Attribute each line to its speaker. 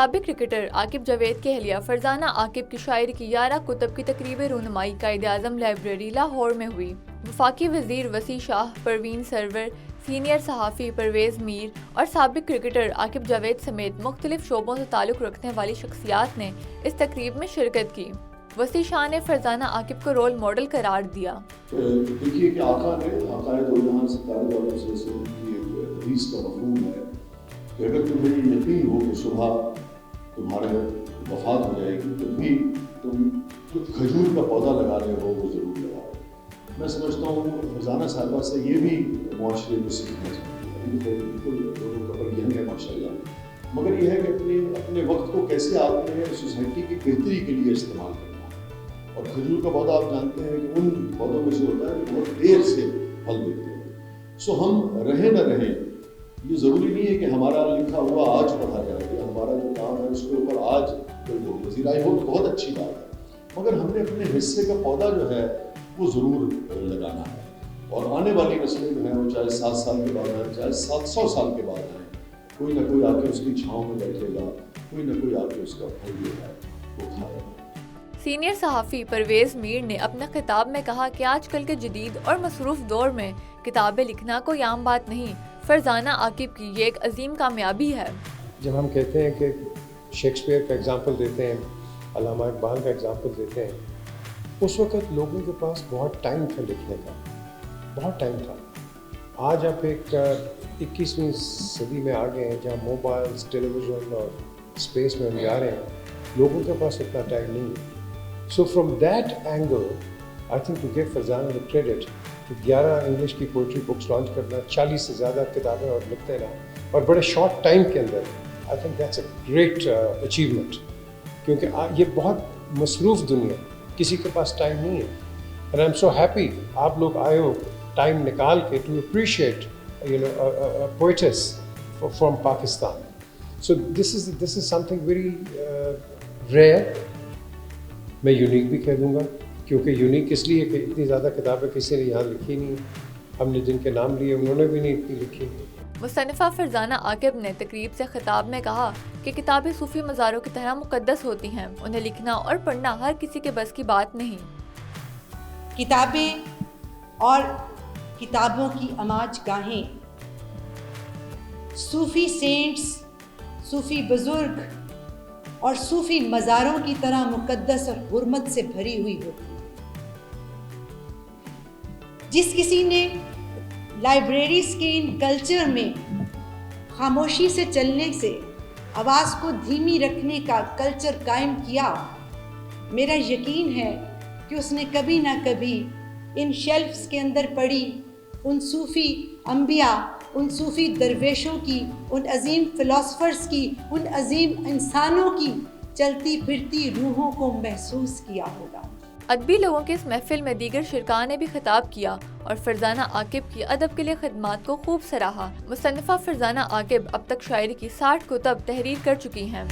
Speaker 1: سابق کرکٹر عاقب جاوید کی اہلیہ فرزانہ عاقب کی شاعری کی 11 کتب کی تقریب رونمائی قائد اعظم لائبریری لاہور میں ہوئی۔ وفاقی وزیر وسیع شاہ، پروین سرور، سینئر صحافی پرویز میر اور سابق کرکٹر عاقب جاوید سمیت مختلف شعبوں سے تعلق رکھنے والی شخصیات نے اس تقریب میں شرکت کی۔ وسیع شاہ نے فرزانہ عاقب کو رول ماڈل قرار دیا۔
Speaker 2: دیکھیے کہ آقا نے عقائد و جہاں ستارے والوں سے ان کی ایک حدیث کا مفہوم ہے کہ اگر تمہیں یقین ہو کہ صبح تمہارے وفات ہو جائے گی تو بھی تم جو کھجور کا پودا لگا رہے ہو وہ ضرور لگاؤ۔ میں سمجھتا ہوں فرزانہ صاحبہ سے یہ بھی معاشرے میں سیکھنا چاہیے، بالکل دونوں کپل ینگ ہے ماشاء اللہ، مگر یہ ہے کہ اپنے وقت کو کیسے آپ نے سوسائٹی کی بہتری کے لیے استعمال کرنا۔ اور کھجور کا پودا آپ جانتے ہیں کہ ان پودوں میں سے ہوتا ہے کہ بہت دیر سے پھل دیتے ہیں۔ سو ہم رہیں نہ رہیں، یہ ضروری نہیں ہے کہ ہمارا لکھا ہوا آج پڑھا جائے یا ہمارا جو کام ہے اس کے اوپر آج کوئی پذیرائی ہو تو بہت اچھی بات ہے، مگر ہم نے اپنے حصے کا پودا جو ہے وہ ضرور لگانا ہے۔ اور آنے والی نسلیں جو ہیں وہ چاہے 7 سال کے بعد آئیں، چاہے 700 سال کے بعد آئیں، کوئی نہ کوئی آ کے اس کی چھاؤں میں بیٹھے گا، کوئی نہ کوئی آ کے اس کا پھل جو ہے وہ کھائے گا۔
Speaker 1: سینئر صحافی پرویز میر نے اپنے خطاب میں کہا کہ آج کل کے جدید اور مصروف دور میں کتابیں لکھنا کوئی عام بات نہیں، فرزانہ عاقب کی یہ ایک عظیم کامیابی ہے۔
Speaker 3: جب ہم کہتے ہیں کہ شیکسپیئر کا ایگزامپل دیتے ہیں، علامہ اقبال کا ایگزامپل دیتے ہیں، اس وقت لوگوں کے پاس بہت ٹائم تھا لکھنے کا، بہت ٹائم تھا۔ آج آپ ایک 21ویں صدی میں آ گئے ہیں جہاں موبائلز، ٹیلی ویژن اور اسپیس میں ہم جا رہے ہیں، لوگوں کے پاس اتنا ٹائم نہیں ہے۔ So from that angle, I think to give Farzana the credit کہ 11 انگلش کی پوئٹری بکس لانچ کرنا، 40 سے زیادہ کتابیں اور لکھتے رہنا اور بڑے شارٹ ٹائم کے اندر، I think that's a great achievement، کیونکہ یہ بہت مصروف دنیا، کسی کے پاس ٹائم نہیں ہے۔ And I'm so happy آپ لوگ آئے ہو ٹائم نکال کے to appreciate a poetess from Pakistan. So this is something very rare. میں یونیک بھی کہہ دوں گا، کیونکہ یونیک اس لیے کہ اتنی زیادہ کتابیں کسی نے یہاں لکھی نہیں، ہم نے جن کے نام لیے انہوں نے بھی نہیں اتنی لکھی۔
Speaker 1: مصنفہ فرزانہ عاقب نے تقریب سے خطاب میں کہا کہ کتابیں صوفی مزاروں کی طرح مقدس ہوتی ہیں، انہیں لکھنا اور پڑھنا ہر کسی کے بس کی بات نہیں۔
Speaker 4: کتابیں اور کتابوں کی اماج گاہیں صوفی سینٹس، صوفی بزرگ اور صوفی مزاروں کی طرح مقدس اور حرمت سے بھری ہوئی ہوتی ہے۔ جس کسی نے لائبریریز کے ان کلچر میں خاموشی سے چلنے سے آواز کو دھیمی رکھنے کا کلچر قائم کیا، میرا یقین ہے کہ اس نے کبھی نہ کبھی ان شیلفز کے اندر پڑی ان صوفی انبیاء، ان صوفی درویشوں کی، ان عظیم فلاسفرز کی، ان عظیم انسانوں کی چلتی پھرتی روحوں کو محسوس کیا ہوگا۔
Speaker 1: ادبی لوگوں کے اس محفل میں دیگر شرکاء نے بھی خطاب کیا اور فرزانہ عاقب کی ادب کے لیے خدمات کو خوب سراہا۔ مصنفہ فرزانہ عاقب اب تک شاعری کی 60 کتب تحریر کر چکی ہیں۔